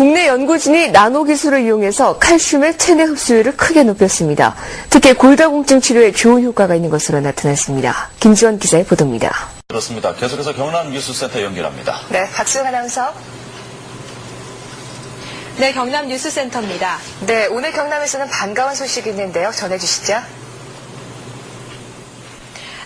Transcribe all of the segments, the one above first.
국내 연구진이 나노 기술을 이용해서 칼슘의 체내 흡수율을 크게 높였습니다. 특히 골다공증 치료에 좋은 효과가 있는 것으로 나타났습니다. 김지원 기자의 보도입니다. 그렇습니다. 계속해서 경남뉴스센터 연결합니다. 네, 박수영 아나운서. 네, 경남뉴스센터입니다. 네, 오늘 경남에서는 반가운 소식이 있는데요. 전해주시죠.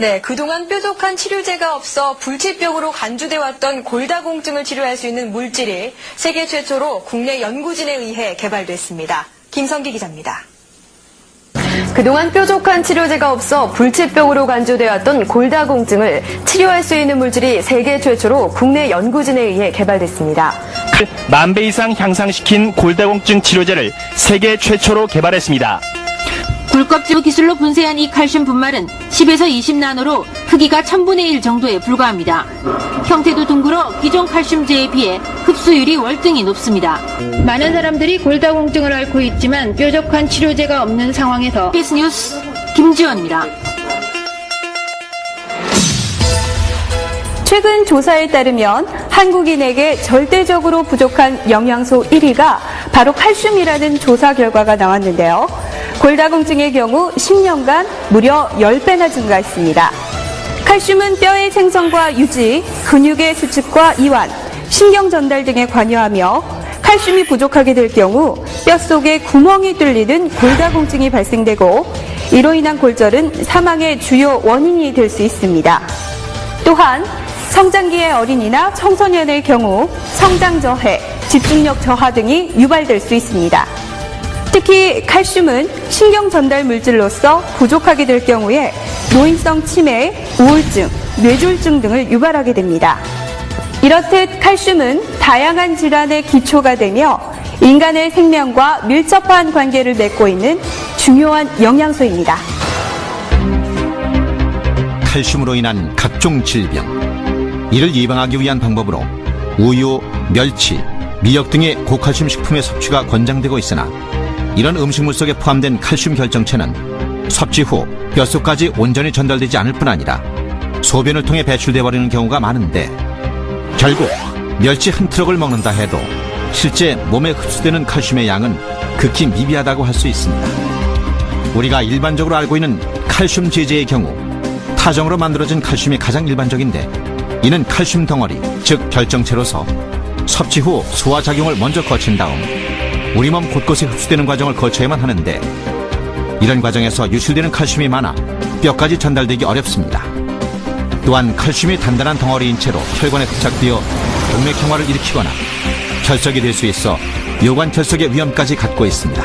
네, 그동안 뾰족한 치료제가 없어 불치병으로 간주돼 왔던 골다공증을 치료할 수 있는 물질이 세계 최초로 국내 연구진에 의해 개발됐습니다. 김성기 기자입니다. 그동안 뾰족한 치료제가 없어 불치병으로 간주돼 왔던 골다공증을 치료할 수 있는 물질이 세계 최초로 국내 연구진에 의해 개발됐습니다. 만 배 이상 향상시킨 골다공증 치료제를 세계 최초로 개발했습니다. 굴껍질 기술로 분쇄한 이 칼슘 분말은 10에서 20나노로 크기가 1000분의 1 정도에 불과합니다. 형태도 둥글어 기존 칼슘제에 비해 흡수율이 월등히 높습니다. 많은 사람들이 골다공증을 앓고 있지만 뾰족한 치료제가 없는 상황에서 KBS 뉴스 김지원입니다. 최근 조사에 따르면 한국인에게 절대적으로 부족한 영양소 1위가 바로 칼슘이라는 조사 결과가 나왔는데요. 골다공증의 경우 10년간 무려 10배나 증가했습니다. 칼슘은 뼈의 생성과 유지, 근육의 수축과 이완, 신경 전달 등에 관여하며 칼슘이 부족하게 될 경우 뼛속에 구멍이 뚫리는 골다공증이 발생되고 이로 인한 골절은 사망의 주요 원인이 될 수 있습니다. 또한 성장기의 어린이나 청소년의 경우 성장 저해, 집중력 저하 등이 유발될 수 있습니다. 특히 칼슘은 신경 전달 물질로서 부족하게 될 경우에 노인성 치매, 우울증, 뇌졸중 등을 유발하게 됩니다. 이렇듯 칼슘은 다양한 질환의 기초가 되며 인간의 생명과 밀접한 관계를 맺고 있는 중요한 영양소입니다. 칼슘으로 인한 각종 질병, 이를 예방하기 위한 방법으로 우유, 멸치, 미역 등의 고칼슘 식품의 섭취가 권장되고 있으나 이런 음식물 속에 포함된 칼슘 결정체는 섭취 후 뼛속까지 온전히 전달되지 않을 뿐 아니라 소변을 통해 배출돼 버리는 경우가 많은데 결국 멸치 한 트럭을 먹는다 해도 실제 몸에 흡수되는 칼슘의 양은 극히 미비하다고 할 수 있습니다. 우리가 일반적으로 알고 있는 칼슘 제제의 경우 타정으로 만들어진 칼슘이 가장 일반적인데 이는 칼슘 덩어리, 즉 결정체로서 섭취 후 소화작용을 먼저 거친 다음 우리 몸 곳곳에 흡수되는 과정을 거쳐야만 하는데 이런 과정에서 유출되는 칼슘이 많아 뼈까지 전달되기 어렵습니다. 또한 칼슘이 단단한 덩어리인 채로 혈관에 부착되어 동맥경화를 일으키거나 결석이 될 수 있어 요관 결석의 위험까지 갖고 있습니다.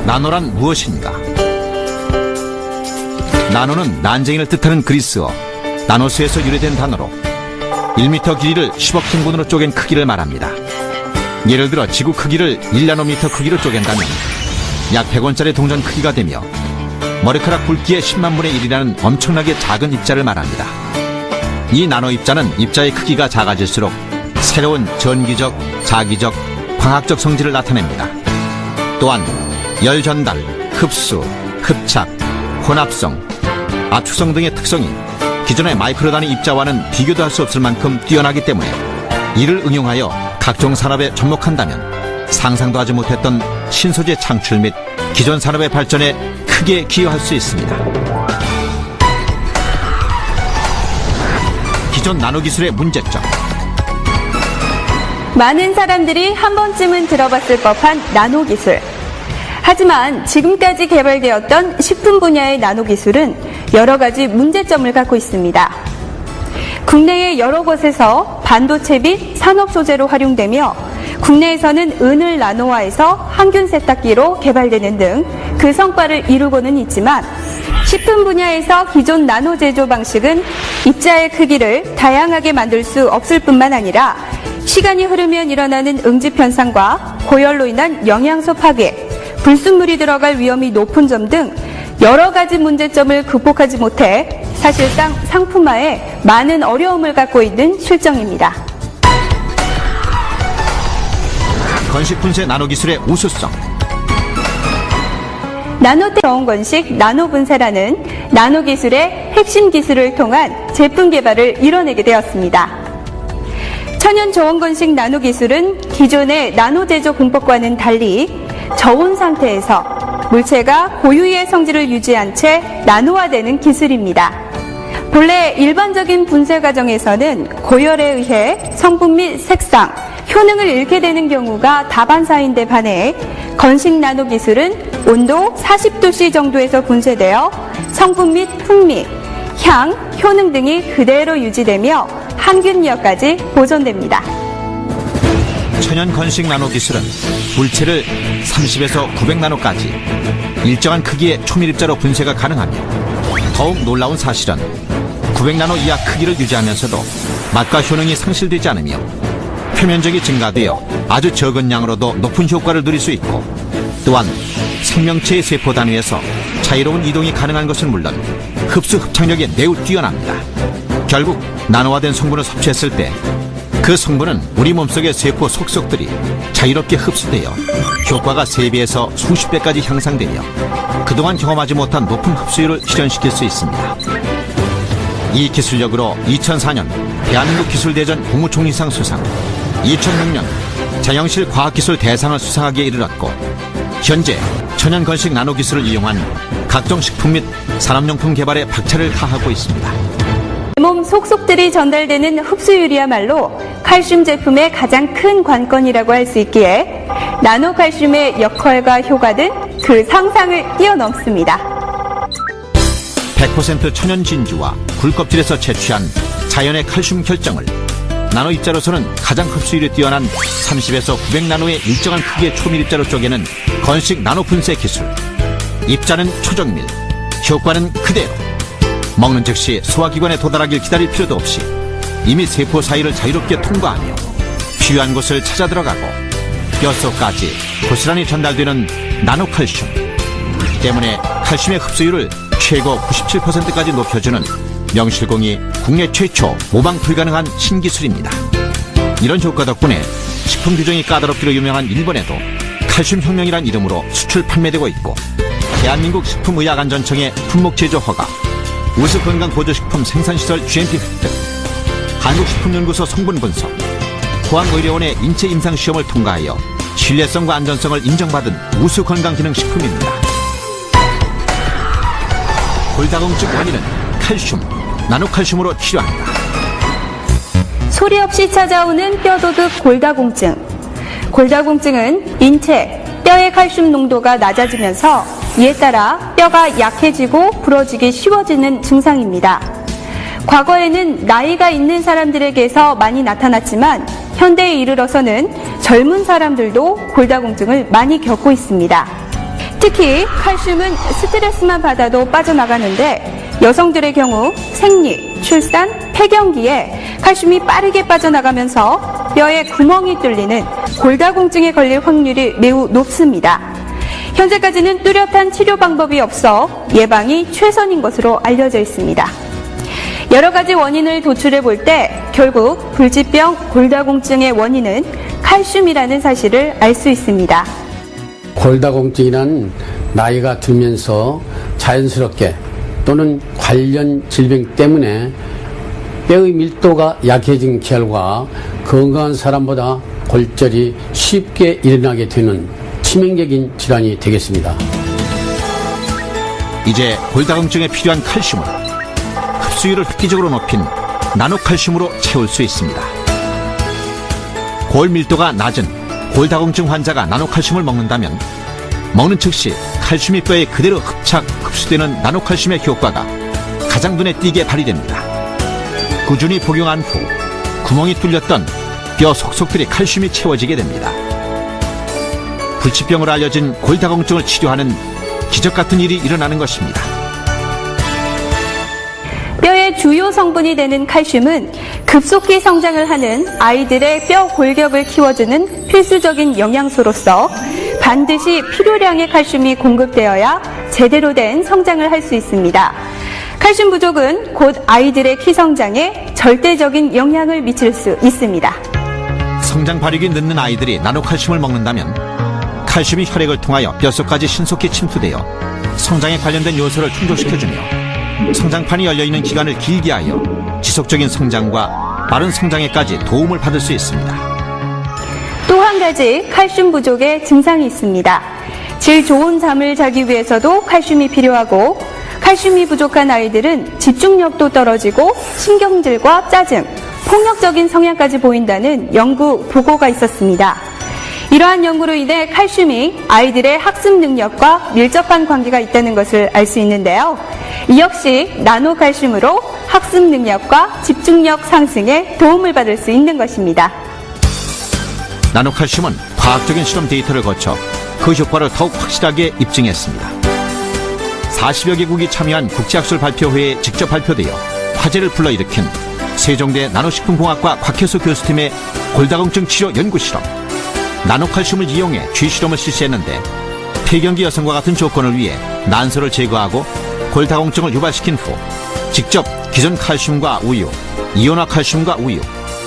나노란 무엇인가? 나노는 난쟁이를 뜻하는 그리스어 나노스에서 유래된 단어로 1m 길이를 10억 등분으로 쪼갠 크기를 말합니다. 예를 들어 지구 크기를 1나노미터 크기로 쪼갠다면 약 100원짜리 동전 크기가 되며 머리카락 굵기의 10만 분의 1이라는 엄청나게 작은 입자를 말합니다. 이 나노 입자는 입자의 크기가 작아질수록 새로운 전기적, 자기적, 광학적 성질을 나타냅니다. 또한 열 전달, 흡수, 흡착, 혼합성, 압축성 등의 특성이 기존의 마이크로 단위 입자와는 비교도 할 수 없을 만큼 뛰어나기 때문에 이를 응용하여 각종 산업에 접목한다면 상상도 하지 못했던 신소재 창출 및 기존 산업의 발전에 크게 기여할 수 있습니다. 기존 나노기술의 문제점. 많은 사람들이 한 번쯤은 들어봤을 법한 나노기술. 하지만 지금까지 개발되었던 식품 분야의 나노기술은 여러 가지 문제점을 갖고 있습니다. 국내의 여러 곳에서 반도체 및 산업 소재로 활용되며 국내에서는 은을 나노화해서 항균 세탁기로 개발되는 등 그 성과를 이루고는 있지만 식품 분야에서 기존 나노 제조 방식은 입자의 크기를 다양하게 만들 수 없을 뿐만 아니라 시간이 흐르면 일어나는 응집 현상과 고열로 인한 영양소 파괴, 불순물이 들어갈 위험이 높은 점 등 여러 가지 문제점을 극복하지 못해 사실상 상품화에 많은 어려움을 갖고 있는 실정입니다. 건식 분쇄 나노기술의 우수성. 나노텍 저온건식 나노분쇄라는 나노기술의 핵심 기술을 통한 제품 개발을 이뤄내게 되었습니다. 천연 저온건식 나노 기술은 기존의 나노 제조 공법과는 달리 저온 상태에서 물체가 고유의 성질을 유지한 채 나노화되는 기술입니다. 본래 일반적인 분쇄 과정에서는 고열에 의해 성분 및 색상, 효능을 잃게 되는 경우가 다반사인데 반해 건식 나노 기술은 온도 40도C 정도에서 분쇄되어 성분 및 풍미, 향, 효능 등이 그대로 유지되며 항균력까지 보존됩니다. 천연 건식 나노 기술은 물체를 30에서 900나노까지 일정한 크기의 초밀입자로 분쇄가 가능하며 더욱 놀라운 사실은 900나노 이하 크기를 유지하면서도 맛과 효능이 상실되지 않으며 표면적이 증가되어 아주 적은 양으로도 높은 효과를 누릴 수 있고 또한 생명체의 세포 단위에서 자유로운 이동이 가능한 것은 물론 흡수 흡착력이 매우 뛰어납니다. 결국 나노화된 성분을 섭취했을 때 그 성분은 우리 몸속의 세포 속속들이 자유롭게 흡수되어 효과가 3배에서 수십 배까지 향상되며 그동안 경험하지 못한 높은 흡수율을 실현시킬 수 있습니다. 이 기술력으로 2004년 대한민국 기술대전 국무총리상 수상, 2006년 장영실 과학기술 대상을 수상하기에 이르렀고 현재 천연 건식 나노 기술을 이용한 각종 식품 및 산업용품 개발에 박차를 가하고 있습니다. 몸 속속들이 전달되는 흡수율이야말로 칼슘 제품의 가장 큰 관건이라고 할 수 있기에 나노칼슘의 역할과 효과는 그 상상을 뛰어넘습니다. 100% 천연 진주와 굴껍질에서 채취한 자연의 칼슘 결정을 나노 입자로서는 가장 흡수율이 뛰어난 30에서 900나노의 일정한 크기의 초밀입자로 쪼개는 건식 나노 분쇄 기술. 입자는 초정밀, 효과는 그대로. 먹는 즉시 소화기관에 도달하길 기다릴 필요도 없이 이미 세포 사이를 자유롭게 통과하며 필요한 곳을 찾아 들어가고 뼛속까지 고스란히 전달되는 나노칼슘 때문에 칼슘의 흡수율을 최고 97%까지 높여주는 명실공히 국내 최초 모방 불가능한 신기술입니다. 이런 효과 덕분에 식품 규정이 까다롭기로 유명한 일본에도 칼슘 혁명이란 이름으로 수출 판매되고 있고 대한민국 식품의약안전청의 품목 제조 허가, 우수건강보조식품 생산시설 GMP 획득, 한국식품연구소 성분 분석, 포항의료원의 인체 임상 시험을 통과하여 신뢰성과 안전성을 인정받은 우수건강기능식품입니다. 골다공증 원인은 칼슘, 나노칼슘으로 치료합니다. 소리 없이 찾아오는 뼈도극 골다공증. 골다공증은 인체, 뼈의 칼슘 농도가 낮아지면서 이에 따라 뼈가 약해지고 부러지기 쉬워지는 증상입니다. 과거에는 나이가 있는 사람들에게서 많이 나타났지만 현대에 이르러서는 젊은 사람들도 골다공증을 많이 겪고 있습니다. 특히 칼슘은 스트레스만 받아도 빠져나가는데 여성들의 경우 생리, 출산, 폐경기에 칼슘이 빠르게 빠져나가면서 뼈에 구멍이 뚫리는 골다공증에 걸릴 확률이 매우 높습니다. 현재까지는 뚜렷한 치료 방법이 없어 예방이 최선인 것으로 알려져 있습니다. 여러 가지 원인을 도출해 볼 때 결국 불치병 골다공증의 원인은 칼슘이라는 사실을 알 수 있습니다. 골다공증이란 나이가 들면서 자연스럽게 또는 관련 질병 때문에 뼈의 밀도가 약해진 결과 건강한 사람보다 골절이 쉽게 일어나게 되는 치명적인 질환이 되겠습니다. 이제 골다공증에 필요한 칼슘을 흡수율을 획기적으로 높인 나노칼슘으로 채울 수 있습니다. 골 밀도가 낮은 골다공증 환자가 나노칼슘을 먹는다면 먹는 즉시 칼슘이 뼈에 그대로 흡수되는 나노칼슘의 효과가 가장 눈에 띄게 발휘됩니다. 꾸준히 복용한 후 구멍이 뚫렸던 뼈 속속들이 칼슘이 채워지게 됩니다. 불치병으로 알려진 골다공증을 치료하는 기적같은 일이 일어나는 것입니다. 뼈의 주요 성분이 되는 칼슘은 급속히 성장을 하는 아이들의 뼈 골격을 키워주는 필수적인 영양소로서 반드시 필요량의 칼슘이 공급되어야 제대로 된 성장을 할 수 있습니다. 칼슘 부족은 곧 아이들의 키 성장에 절대적인 영향을 미칠 수 있습니다. 성장 발육이 늦는 아이들이 나노칼슘을 먹는다면 칼슘이 혈액을 통하여 뼛속까지 신속히 침투되어 성장에 관련된 요소를 충족시켜주며 성장판이 열려있는 기간을 길게 하여 지속적인 성장과 빠른 성장에까지 도움을 받을 수 있습니다. 또 한 가지 칼슘 부족의 증상이 있습니다. 질 좋은 잠을 자기 위해서도 칼슘이 필요하고, 칼슘이 부족한 아이들은 집중력도 떨어지고 신경질과 짜증, 폭력적인 성향까지 보인다는 연구 보고가 있었습니다. 이러한 연구로 인해 칼슘이 아이들의 학습 능력과 밀접한 관계가 있다는 것을 알 수 있는데요. 이 역시 나노칼슘으로 학습 능력과 집중력 상승에 도움을 받을 수 있는 것입니다. 나노칼슘은 과학적인 실험 데이터를 거쳐 그 효과를 더욱 확실하게 입증했습니다. 40여 개국이 참여한 국제학술 발표회에 직접 발표되어 화제를 불러일으킨 세종대 나노식품공학과 곽혜수 교수팀의 골다공증 치료 연구실험. 나노칼슘을 이용해 쥐실험을 실시했는데 폐경기 여성과 같은 조건을 위해 난소를 제거하고 골다공증을 유발시킨 후 직접 기존 칼슘과 우유, 이온화 칼슘과 우유,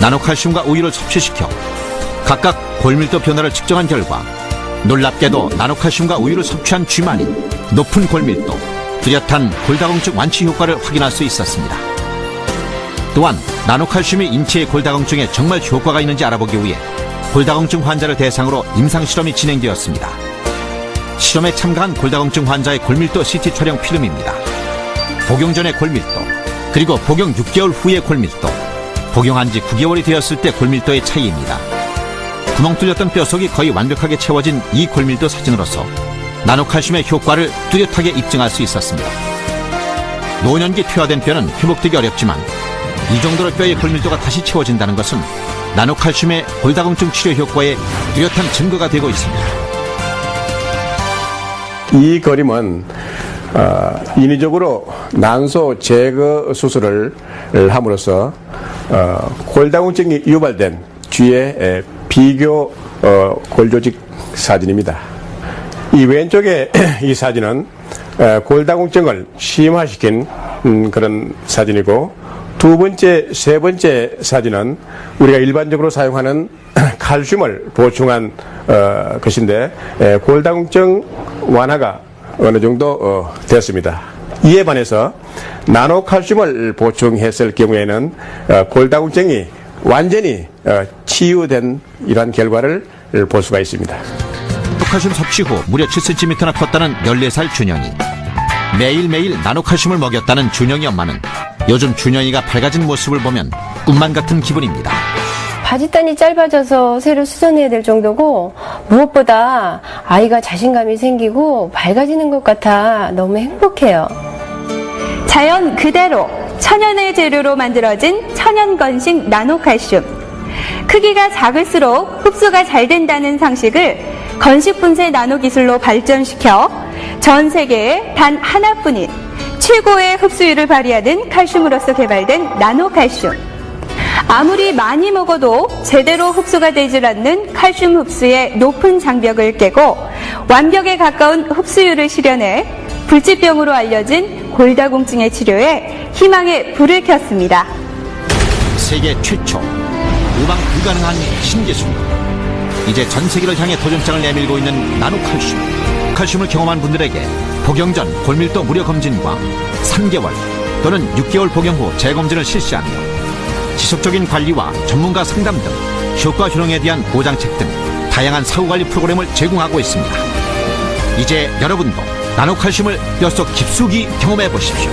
나노칼슘과 우유를 섭취시켜 각각 골밀도 변화를 측정한 결과 놀랍게도 나노칼슘과 우유를 섭취한 쥐만이 높은 골밀도, 뚜렷한 골다공증 완치 효과를 확인할 수 있었습니다. 또한 나노칼슘이 인체의 골다공증에 정말 효과가 있는지 알아보기 위해 골다공증 환자를 대상으로 임상실험이 진행되었습니다. 실험에 참가한 골다공증 환자의 골밀도 CT 촬영 필름입니다. 복용 전의 골밀도, 그리고 복용 6개월 후의 골밀도, 복용한 지 9개월이 되었을 때 골밀도의 차이입니다. 구멍 뚫렸던 뼈속이 거의 완벽하게 채워진 이 골밀도 사진으로서 나노칼슘의 효과를 뚜렷하게 입증할 수 있었습니다. 노년기 퇴화된 뼈는 회복되기 어렵지만 이 정도로 뼈의 골밀도가 다시 채워진다는 것은 나노칼슘의 골다공증 치료 효과에 뚜렷한 증거가 되고 있습니다. 이 그림은 인위적으로 난소 제거 수술을 함으로써 골다공증이 유발된 쥐의 비교 골조직 사진입니다. 이 왼쪽에 이 사진은 골다공증을 심화시킨 그런 사진이고, 두 번째, 세 번째 사진은 우리가 일반적으로 사용하는 칼슘을 보충한 것인데 골다공증 완화가 어느 정도 됐습니다. 이에 반해서 나노칼슘을 보충했을 경우에는 골다공증이 완전히 치유된 이러한 결과를 볼 수가 있습니다. 나노칼슘 섭취 후 무려 7cm나 컸다는 14살 준영이. 매일매일 나노칼슘을 먹였다는 준영이 엄마는 요즘 준영이가 밝아진 모습을 보면 꿈만 같은 기분입니다. 바짓단이 짧아져서 새로 수선해야 될 정도고, 무엇보다 아이가 자신감이 생기고 밝아지는 것 같아 너무 행복해요. 자연 그대로 천연의 재료로 만들어진 천연건식 나노칼슘. 크기가 작을수록 흡수가 잘 된다는 상식을 건식 분쇄 나노 기술로 발전시켜 전 세계에 단 하나뿐인 최고의 흡수율을 발휘하는 칼슘으로서 개발된 나노칼슘. 아무리 많이 먹어도 제대로 흡수가 되질 않는 칼슘 흡수의 높은 장벽을 깨고 완벽에 가까운 흡수율을 실현해 불치병으로 알려진 골다공증의 치료에 희망의 불을 켰습니다. 세계 최초, 예방 불가능한 신기술. 이제 전 세계를 향해 도전장을 내밀고 있는 나노칼슘. 칼슘을 경험한 분들에게 복용 전 골밀도 무료 검진과 3개월 또는 6개월 복용 후 재검진을 실시하며 지속적인 관리와 전문가 상담 등 효과 효능에 대한 보장책 등 다양한 사후관리 프로그램을 제공하고 있습니다. 이제 여러분도 나노칼슘을 뼛속 깊숙이 경험해 보십시오.